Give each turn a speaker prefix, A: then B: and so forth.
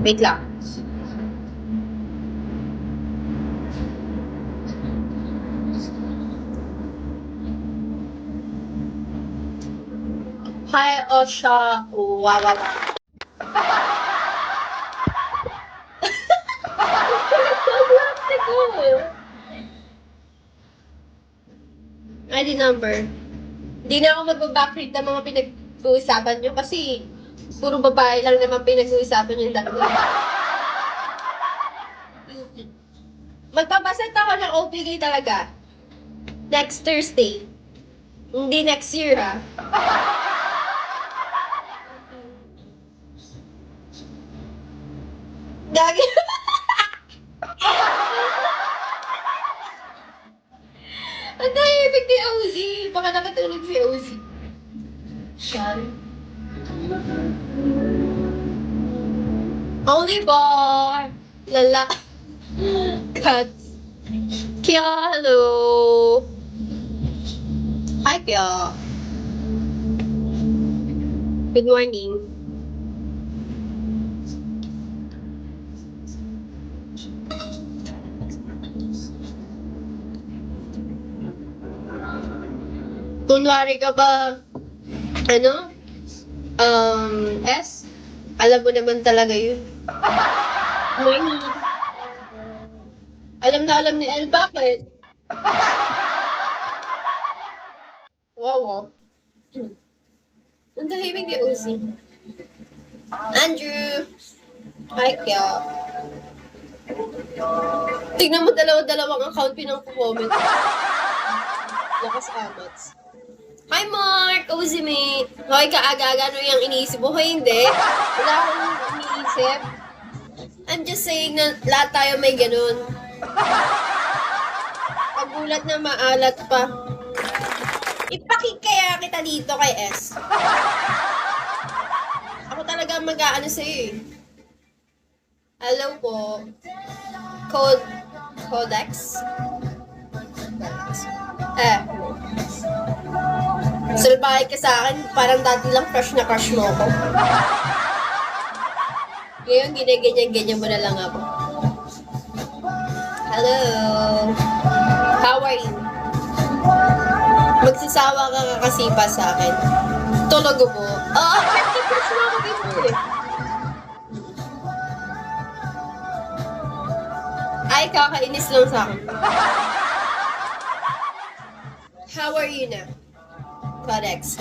A: Wait lang. Hi, Osha. Wow, wow, wow. ID number. Hindi na ako magbabackread ng mga pinag-uusapan nyo kasi puro babae lang naman pinag-uusapan nyo yung dalawa. Magpapasat ako ng OPK talaga. Next Thursday. Hindi next year, ha? Gagi. Ang tahimik ni Ozzy. Baka nakatulog si Ozzy. Shari. Only boy. Lala. Cut. Kya, hello. Hi, Kya. Good morning. Kunwari ka ba, ano? S? Alam mo naman talaga yun. Morning. Alam na alam ni El, bakit? Wow, wow. Ang tahimik ni Uzi. Andrew! Hi, Kya. Tignan mo dalawang account pinang-comment. Lakas amats. Hi, Mark! Uzi, mate! Hoy, kaaga-aga ano yung iniisip mo? Hoy, hindi. Wala akong iniisip. I'm just saying na lahat tayo may ganun. Pagulat na maalat pa. Ipakikaya kita dito kay S. Ako talaga mag-aano sa'yo eh. Hello po. Codex? Salbahay ka sa akin, parang dati lang crush na crush mo ako. Ngayon, ginaganyan-ganyan mo na lang ako. Hello. How are you? Magsasawa ka kakasipa sa akin. Tulog mo. Crush mo ako dito eh. Ay, kakainis lang sa akin. How are you now? Codex.